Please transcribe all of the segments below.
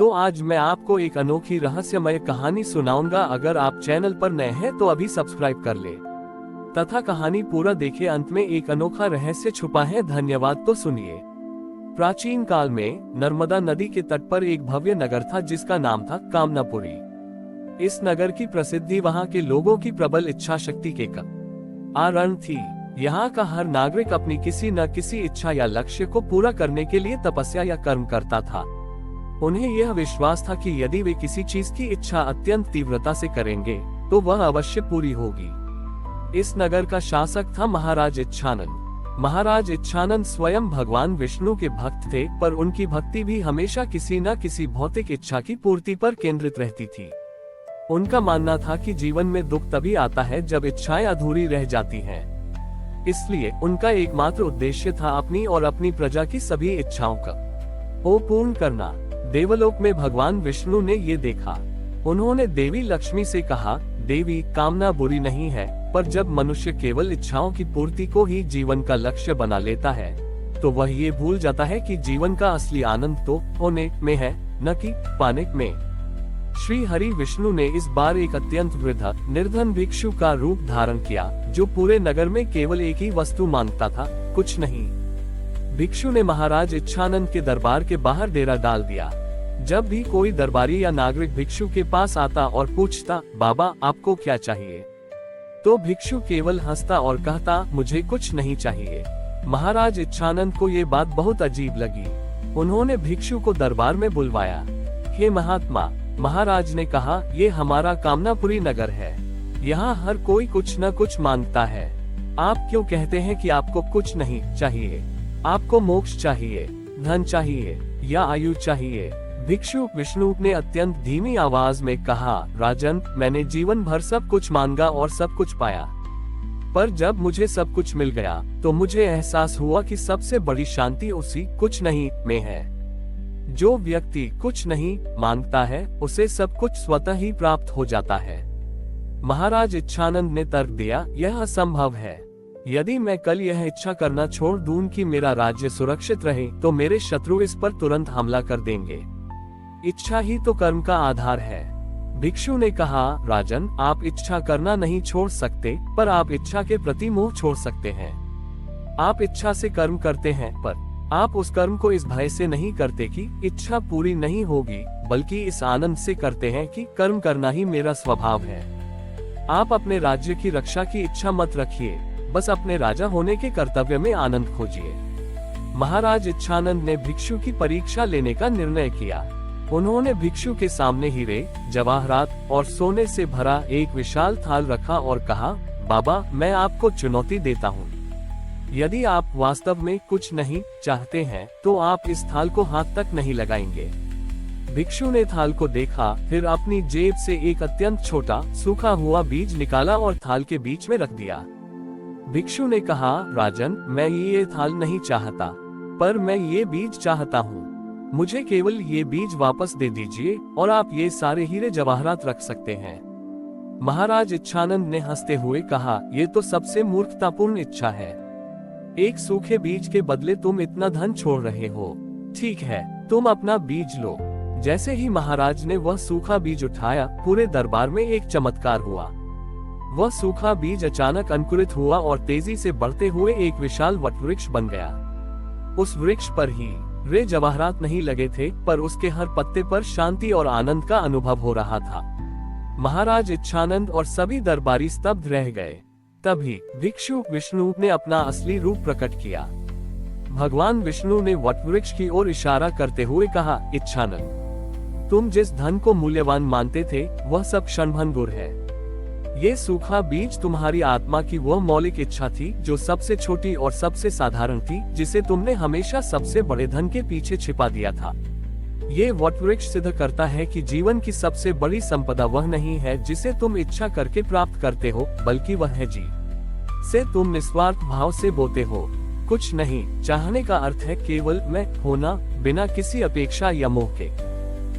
तो आज मैं आपको एक अनोखी रहस्यमय कहानी सुनाऊंगा। अगर आप चैनल पर नए हैं तो अभी सब्सक्राइब कर ले तथा कहानी पूरा देखे। अंत में एक अनोखा रहस्य छुपा है। धन्यवाद। तो सुनिए। प्राचीन काल में नर्मदा नदी के तट पर एक भव्य नगर था जिसका नाम था कामनापुरी। इस नगर की प्रसिद्धि वहां के लोगों की प्रबल इच्छा शक्ति के कारण थी। यहाँ का हर नागरिक अपनी किसी न किसी इच्छा या लक्ष्य को पूरा करने के लिए तपस्या या कर्म करता था। उन्हें यह विश्वास था कि यदि वे किसी चीज की इच्छा अत्यंत तीव्रता से करेंगे तो वह अवश्य पूरी होगी। इस नगर का शासक था महाराज इच्छानन। महाराज इच्छानन स्वयं भगवान विष्णु के भक्त थे, पर उनकी भक्ति भी हमेशा किसी न किसी भौतिक इच्छा की पूर्ति पर केंद्रित रहती थी। उनका मानना था कि जीवन में दुख तभी आता है जब इच्छाएं अधूरी रह जाती हैं। इसलिए उनका एकमात्र उद्देश्य था अपनी और अपनी प्रजा की सभी इच्छाओं को पूर्ण करना। देवलोक में भगवान विष्णु ने ये देखा। उन्होंने देवी लक्ष्मी से कहा, देवी, कामना बुरी नहीं है, पर जब मनुष्य केवल इच्छाओं की पूर्ति को ही जीवन का लक्ष्य बना लेता है तो वह ये भूल जाता है कि जीवन का असली आनंद तो होने में है, न कि पाने में। श्री हरि विष्णु ने इस बार एक अत्यंत वृद्ध निर्धन भिक्षु का रूप धारण किया, जो पूरे नगर में केवल एक ही वस्तु मांगता था, कुछ नहीं। भिक्षु ने महाराज इच्छानन के दरबार के बाहर डेरा डाल दिया। जब भी कोई दरबारी या नागरिक भिक्षु के पास आता और पूछता, बाबा आपको क्या चाहिए, तो भिक्षु केवल हंसता और कहता, मुझे कुछ नहीं चाहिए। महाराज इच्छानन को ये बात बहुत अजीब लगी। उन्होंने भिक्षु को दरबार में बुलवाया। हे महात्मा, महाराज ने कहा, ये हमारा कामनापुरी नगर है। यहाँ हर कोई कुछ न कुछ मांगता है। आप क्यों कहते हैं कि आपको कुछ नहीं चाहिए? आपको मोक्ष चाहिए, धन चाहिए या आयु चाहिए? भिक्षु विष्णु ने अत्यंत धीमी आवाज में कहा, राजन, मैंने जीवन भर सब कुछ मांगा और सब कुछ पाया, पर जब मुझे सब कुछ मिल गया तो मुझे एहसास हुआ कि सबसे बड़ी शांति उसी कुछ नहीं में है। जो व्यक्ति कुछ नहीं मांगता है उसे सब कुछ स्वतः ही प्राप्त हो जाता है। महाराज इच्छानंद ने तर्क दिया, यह असंभव है। यदि मैं कल यह इच्छा करना छोड़ दूं कि मेरा राज्य सुरक्षित रहे तो मेरे शत्रु इस पर तुरंत हमला कर देंगे। इच्छा ही तो कर्म का आधार है। भिक्षु ने कहा, राजन, आप इच्छा करना नहीं छोड़ सकते, पर आप इच्छा के प्रति मोह छोड़ सकते हैं। आप इच्छा से कर्म करते हैं, पर आप उस कर्म को इस भय से नहीं करते कि इच्छा पूरी नहीं होगी, बल्कि इस आनंद से करते हैं कि कर्म करना ही मेरा स्वभाव है। आप अपने राज्य की रक्षा की इच्छा मत रखिए, बस अपने राजा होने के कर्तव्य में आनंद खोजिए। महाराज इच्छानंद ने भिक्षु की परीक्षा लेने का निर्णय किया। उन्होंने भिक्षु के सामने हीरे, जवाहरात और सोने से भरा एक विशाल थाल रखा और कहा, बाबा, मैं आपको चुनौती देता हूँ। यदि आप वास्तव में कुछ नहीं चाहते हैं तो आप इस थाल को हाथ तक नहीं लगाएंगे। भिक्षु ने थाल को देखा, फिर अपनी जेब से एक अत्यंत छोटा सूखा हुआ बीज निकाला और थाल के बीच में रख दिया। भिक्षु ने कहा, राजन, मैं ये थाल नहीं चाहता, पर मैं ये बीज चाहता हूँ। मुझे केवल ये बीज वापस दे दीजिए और आप ये सारे हीरे जवाहरात रख सकते हैं। महाराज इच्छानंद ने हंसते हुए कहा, ये तो सबसे मूर्खतापूर्ण इच्छा है। एक सूखे बीज के बदले तुम इतना धन छोड़ रहे हो। ठीक है, तुम अपना बीज लो। जैसे ही महाराज ने वह सूखा बीज उठाया, पूरे दरबार में एक चमत्कार हुआ। वह सूखा बीज अचानक अंकुरित हुआ और तेजी से बढ़ते हुए एक विशाल वटवृक्ष बन गया। उस वृक्ष पर ही रे जवाहरात नहीं लगे थे, पर उसके हर पत्ते पर शांति और आनंद का अनुभव हो रहा था। महाराज इच्छानंद और सभी दरबारी स्तब्ध रह गए। तभी भिक्षु विष्णु ने अपना असली रूप प्रकट किया। भगवान विष्णु ने वटवृक्ष की ओर इशारा करते हुए कहा, इच्छानंद, तुम जिस धन को मूल्यवान मानते थे वह सब क्षणभंगुर है। ये सूखा बीज तुम्हारी आत्मा की वह मौलिक इच्छा थी जो सबसे छोटी और सबसे साधारण थी, जिसे तुमने हमेशा सबसे बड़े धन के पीछे छिपा दिया था। ये वटवृक्ष सिद्ध करता है कि जीवन की सबसे बड़ी संपदा वह नहीं है जिसे तुम इच्छा करके प्राप्त करते हो, बल्कि वह है जी से तुम निस्वार्थ भाव से बोते हो। कुछ नहीं चाहने का अर्थ है केवल मैं होना, बिना किसी अपेक्षा या मोह के।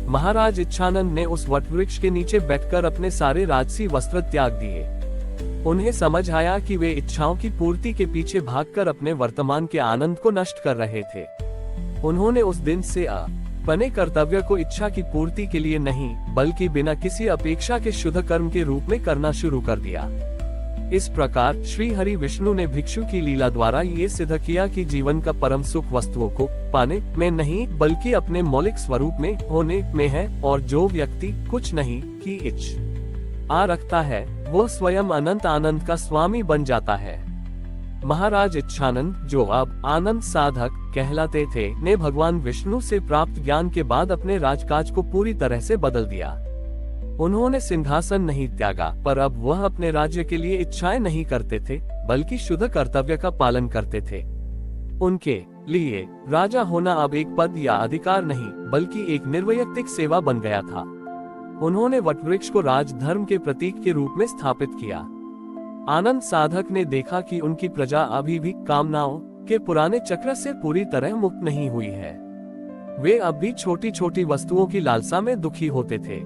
महाराज इच्छानंद ने उस वटवृक्ष के नीचे बैठकर अपने सारे राजसी वस्त्र त्याग दिए। उन्हें समझ आया कि वे इच्छाओं की पूर्ति के पीछे भागकर अपने वर्तमान के आनंद को नष्ट कर रहे थे। उन्होंने उस दिन से बने कर्तव्य को इच्छा की पूर्ति के लिए नहीं, बल्कि बिना किसी अपेक्षा के शुद्ध कर्म के रूप में करना शुरू कर दिया। इस प्रकार श्री हरि विष्णु ने भिक्षु की लीला द्वारा ये सिद्ध किया कि जीवन का परम सुख वस्तुओं को पाने में नहीं, बल्कि अपने मौलिक स्वरूप में होने में है, और जो व्यक्ति कुछ नहीं की इच्छा रखता है वो स्वयं अनंत आनंद का स्वामी बन जाता है। महाराज इच्छानंद, जो अब आनंद साधक कहलाते थे, ने भगवान विष्णु से प्राप्त ज्ञान के बाद अपने राजकाज को पूरी तरह से बदल दिया। उन्होंने सिंहासन नहीं त्यागा, पर अब वह अपने राज्य के लिए इच्छाएं नहीं करते थे, बल्कि शुद्ध कर्तव्य का पालन करते थे। उनके लिए राजा होना अब एक पद या अधिकार नहीं, बल्कि एक निर्वैयक्तिक सेवा बन गया था। उन्होंने वटवृक्ष को राजधर्म के प्रतीक के रूप में स्थापित किया। आनंद साधक ने देखा कि उनकी प्रजा अभी भी कामनाओं के पुराने चक्र से पूरी तरह मुक्त नहीं हुई है। वे अब भी छोटी छोटी वस्तुओं की लालसा में दुखी होते थे।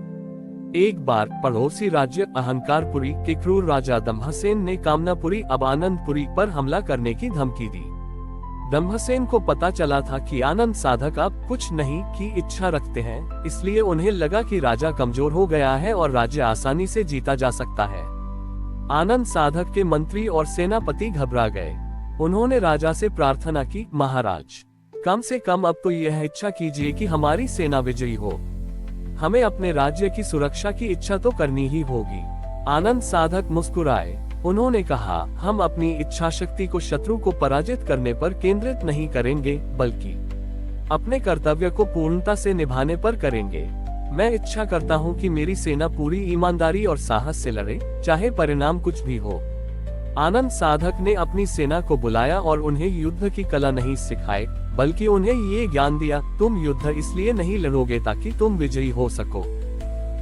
एक बार पड़ोसी राज्य अहंकारपुरी के क्रूर राजा दम्भसेन ने कामनापुरी अब आनंदपुरी पर हमला करने की धमकी दी। दम्भसेन को पता चला था कि आनंद साधक अब कुछ नहीं की इच्छा रखते हैं, इसलिए उन्हें लगा कि राजा कमजोर हो गया है और राज्य आसानी से जीता जा सकता है। आनंद साधक के मंत्री और सेनापति घबरा गए। उन्होंने राजा से प्रार्थना की, महाराज, कम से कम अब तो यह इच्छा कीजिए कि हमारी सेना विजयी हो। हमें अपने राज्य की सुरक्षा की इच्छा तो करनी ही होगी। आनंद साधक मुस्कुराए। उन्होंने कहा, हम अपनी इच्छा शक्ति को शत्रु को पराजित करने पर केंद्रित नहीं करेंगे, बल्कि अपने कर्तव्य को पूर्णता से निभाने पर करेंगे। मैं इच्छा करता हूं कि मेरी सेना पूरी ईमानदारी और साहस से लड़े, चाहे परिणाम कुछ भी हो। आनंद साधक ने अपनी सेना को बुलाया और उन्हें युद्ध की कला नहीं सिखाई, बल्कि उन्हें ये ज्ञान दिया, तुम युद्ध इसलिए नहीं लड़ोगे ताकि तुम विजयी हो सको।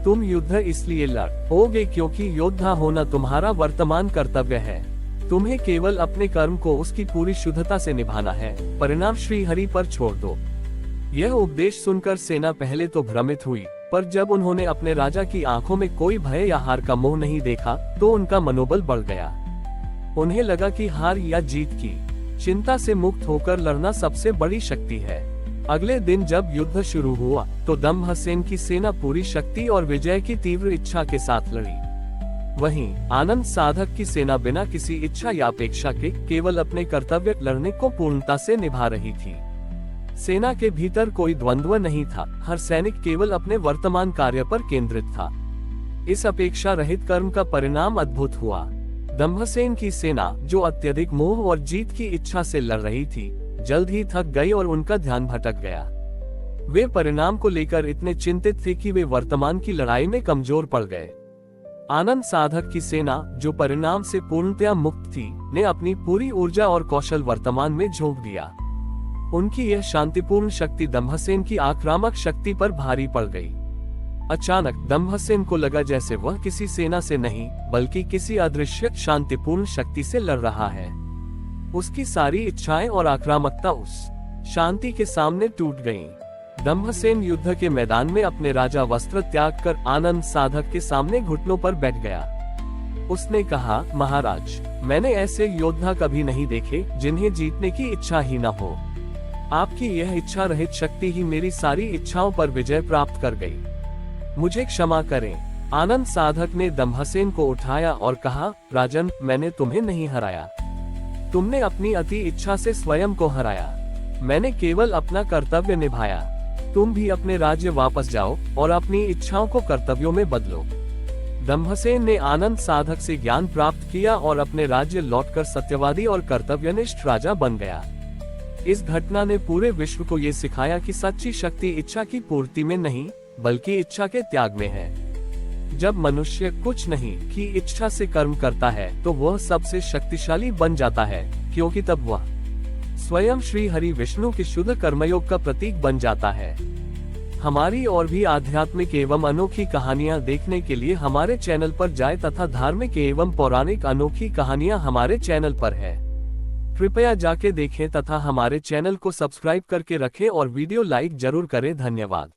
तुम युद्ध इसलिए लड़ोगे क्योंकि योद्धा होना तुम्हारा वर्तमान कर्तव्य है। तुम्हें केवल अपने कर्म को उसकी पूरी शुद्धता से निभाना है, परिणाम श्री हरि पर छोड़ दो। यह उपदेश सुनकर सेना पहले तो भ्रमित हुई, पर जब उन्होंने अपने राजा की आंखों में कोई भय या हार का मोह नहीं देखा, तो उनका मनोबल बढ़ गया। उन्हें लगा कि हार या जीत की चिंता से मुक्त होकर लड़ना सबसे बड़ी शक्ति है। अगले दिन जब युद्ध शुरू हुआ, तो दम्भसेन की सेना पूरी शक्ति और विजय की तीव्र इच्छा के साथ लड़ी। वहीं आनंद साधक की सेना बिना किसी इच्छा या अपेक्षा के केवल अपने कर्तव्य लड़ने को पूर्णता से निभा रही थी। सेना के भीतर कोई द्वंद्व नहीं था, हर सैनिक केवल अपने वर्तमान कार्य पर केंद्रित था। इस अपेक्षा रहित कर्म का परिणाम अद्भुत हुआ। दम्भसेन की सेना, जो अत्यधिक मोह और जीत की इच्छा से लड़ रही थी, जल्द ही थक गई और उनका ध्यान भटक गया। वे परिणाम को लेकर इतने चिंतित थे कि वे वर्तमान की लड़ाई में कमजोर पड़ गए। आनंद साधक की सेना, जो परिणाम से पूर्णतया मुक्त थी, ने अपनी पूरी ऊर्जा और कौशल वर्तमान में झोंक दिया। उनकी यह शांतिपूर्ण शक्ति दम्भसेन की आक्रामक शक्ति पर भारी पड़ गई। अचानक दम्भसेन को लगा जैसे वह किसी सेना से नहीं, बल्कि किसी अदृश्य शांतिपूर्ण शक्ति से लड़ रहा है। उसकी सारी इच्छाएं और आक्रामकता उस शांति के सामने टूट गईं। दम्भसेन युद्ध के मैदान में अपने राजा वस्त्र त्याग कर आनंद साधक के सामने घुटनों पर बैठ गया। उसने कहा, महाराज, मैंने ऐसे योद्धा कभी नहीं देखे जिन्हें जीतने की इच्छा ही न हो। आपकी यह इच्छा रहित शक्ति ही मेरी सारी इच्छाओं पर विजय प्राप्त कर गई। मुझे क्षमा करें। आनंद साधक ने दम्भसेन को उठाया और कहा, राजन, मैंने तुम्हें नहीं हराया। तुमने अपनी अति इच्छा से स्वयं को हराया। मैंने केवल अपना कर्तव्य निभाया। तुम भी अपने राज्य वापस जाओ और अपनी इच्छाओं को कर्तव्यों में बदलो। दम्भसेन ने आनंद साधक से ज्ञान प्राप्त किया और अपने राज्य लौटकर सत्यवादी और कर्तव्यनिष्ठ राजा बन गया। इस घटना ने पूरे विश्व को ये सिखाया कि सच्ची शक्ति इच्छा की पूर्ति में नहीं, बल्कि इच्छा के त्याग में है। जब मनुष्य कुछ नहीं की इच्छा से कर्म करता है, तो वह सबसे शक्तिशाली बन जाता है, क्योंकि तब वह स्वयं श्री हरि विष्णु के शुद्ध कर्मयोग का प्रतीक बन जाता है। हमारी और भी आध्यात्मिक एवं अनोखी कहानियां देखने के लिए हमारे चैनल पर जाएं तथा धार्मिक एवं पौराणिक अनोखी कहानियां हमारे चैनल पर है। कृपया जाके देखें तथा हमारे चैनल को सब्सक्राइब करके रखें और वीडियो लाइक जरूर करें। धन्यवाद।